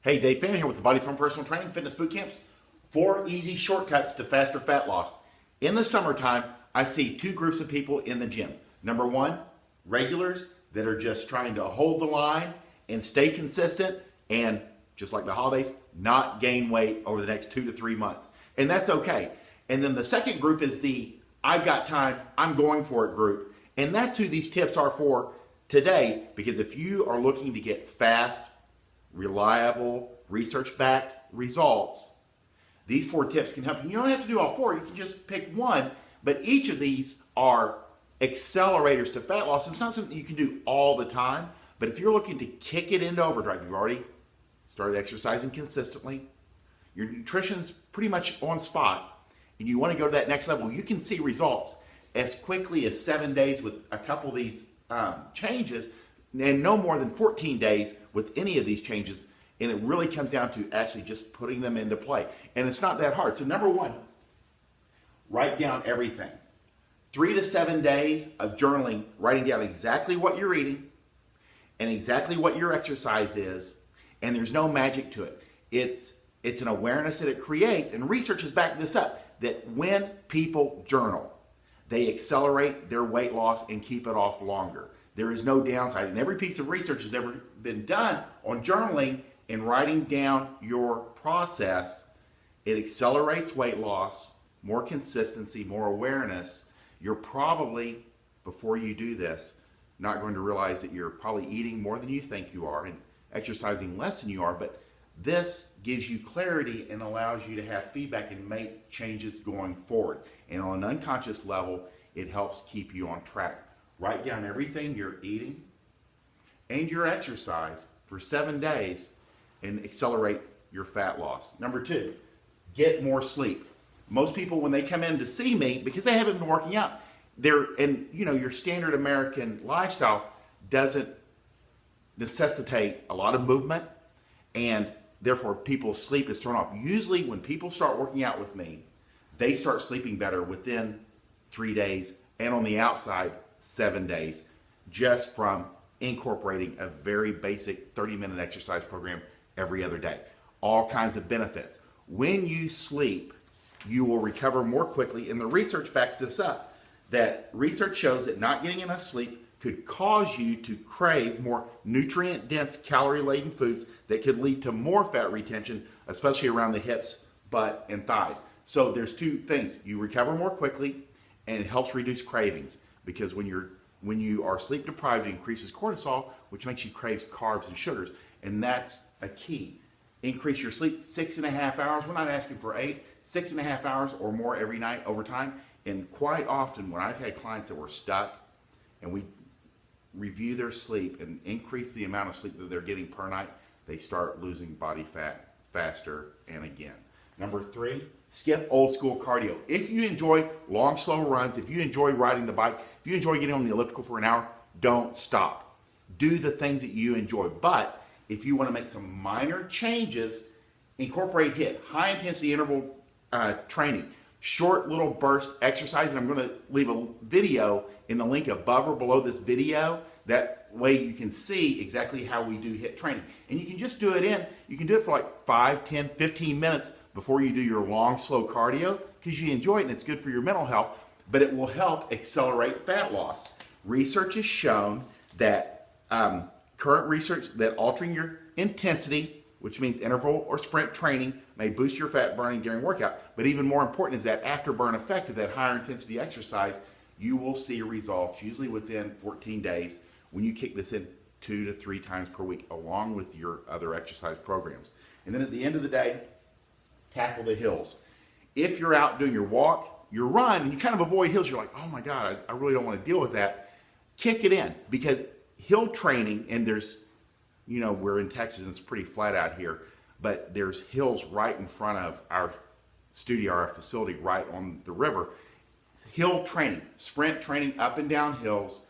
Hey, Dave Fannin here with the Body Form Personal Training Fitness Boot Camps. 4 easy shortcuts to faster fat loss. In the summertime, I see 2 groups of people in the gym. Number 1, regulars that are just trying to hold the line and stay consistent and, just like the holidays, not gain weight over the next 2 to 3 months. And that's okay. And then the second group is the I've got time, I'm going for it group. And that's who these tips are for today, because if you are looking to get fast, reliable, research-backed results, these 4 tips can help you. You don't have to do all 4, you can just pick one, but each of these are accelerators to fat loss. It's not something you can do all the time, but if you're looking to kick it into overdrive, you've already started exercising consistently, your nutrition's pretty much on spot, and you want to go to that next level, you can see results as quickly as 7 days with a couple of these changes, and no more than 14 days with any of these changes. And it really comes down to actually just putting them into play. And it's not that hard. So number 1, write down everything. 3 to 7 days of journaling, writing down exactly what you're eating and exactly what your exercise is. And there's no magic to it. It's an awareness that it creates. And research has backed this up, that when people journal, they accelerate their weight loss and keep it off longer. There is no downside. And every piece of research has ever been done on journaling and writing down your process, it accelerates weight loss, more consistency, more awareness. You're probably, before you do this, not going to realize that you're probably eating more than you think you are and exercising less than you are, but this gives you clarity and allows you to have feedback and make changes going forward. And on an unconscious level, it helps keep you on track. Write down everything you're eating and your exercise for 7 days and accelerate your fat loss. Number 2, get more sleep. Most people, when they come in to see me, because they haven't been working out, your standard American lifestyle doesn't necessitate a lot of movement, and therefore people's sleep is thrown off. Usually when people start working out with me, they start sleeping better within 3 days, and on the outside 7 days, just from incorporating a very basic 30-minute exercise program every other day. All kinds of benefits. When you sleep, you will recover more quickly, and the research backs this up, that research shows that not getting enough sleep could cause you to crave more nutrient-dense, calorie-laden foods that could lead to more fat retention, especially around the hips, butt, and thighs. So there's 2 things. You recover more quickly, and it helps reduce cravings, because when you are sleep deprived, it increases cortisol, which makes you crave carbs and sugars, and that's a key. Increase your sleep 6.5 hours. We're not asking for 8, 6.5 hours or more every night over time. And quite often, when I've had clients that were stuck, and we review their sleep and increase the amount of sleep that they're getting per night, they start losing body fat faster and again. Number 3, skip old school cardio. If you enjoy long, slow runs, if you enjoy riding the bike, if you enjoy getting on the elliptical for an hour, don't stop. Do the things that you enjoy. But if you want to make some minor changes, incorporate HIIT, high intensity interval training, short little burst exercise. And I'm going to leave a video in the link above or below this video. That way you can see exactly how we do HIIT training. And you can just do it you can do it for like 5, 10, 15 minutes before you do your long, slow cardio, because you enjoy it and it's good for your mental health, but it will help accelerate fat loss. Research has shown that current research that altering your intensity, which means interval or sprint training, may boost your fat burning during workout. But even more important is that afterburn effect of that higher intensity exercise, you will see results usually within 14 days when you kick this in 2 to 3 times per week, along with your other exercise programs. And then at the end of the day, tackle the hills. If you're out doing your walk, your run, and you kind of avoid hills, you're like, oh my God, I really don't want to deal with that. Kick it in, because hill training, and there's, we're in Texas and it's pretty flat out here, but there's hills right in front of our studio, our facility, right on the river. Hill training, sprint training up and down hills,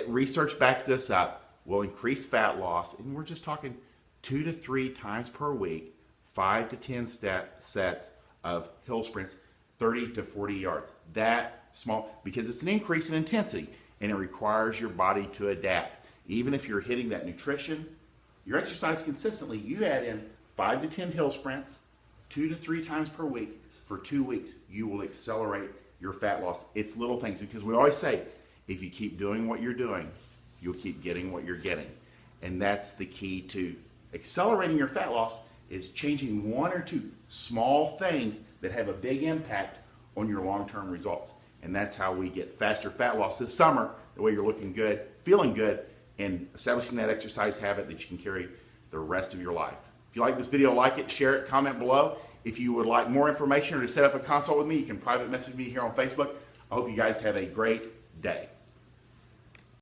research backs this up, will increase fat loss, and we're just talking 2 to 3 times per week, 5 to 10 sets of hill sprints, 30 to 40 yards. That small, because it's an increase in intensity and it requires your body to adapt. Even if you're hitting that nutrition your exercise consistently, you add in 5 to 10 hill sprints, 2 to 3 times per week for 2 weeks, you will accelerate your fat loss. It's little things, because we always say, if you keep doing what you're doing, you'll keep getting what you're getting. And that's the key to accelerating your fat loss, is changing 1 or 2 small things that have a big impact on your long-term results. And that's how we get faster fat loss this summer, the way you're looking good, feeling good, and establishing that exercise habit that you can carry the rest of your life. If you like this video, like it, share it, comment below. If you would like more information or to set up a consult with me, you can private message me here on Facebook. I hope you guys have a great day.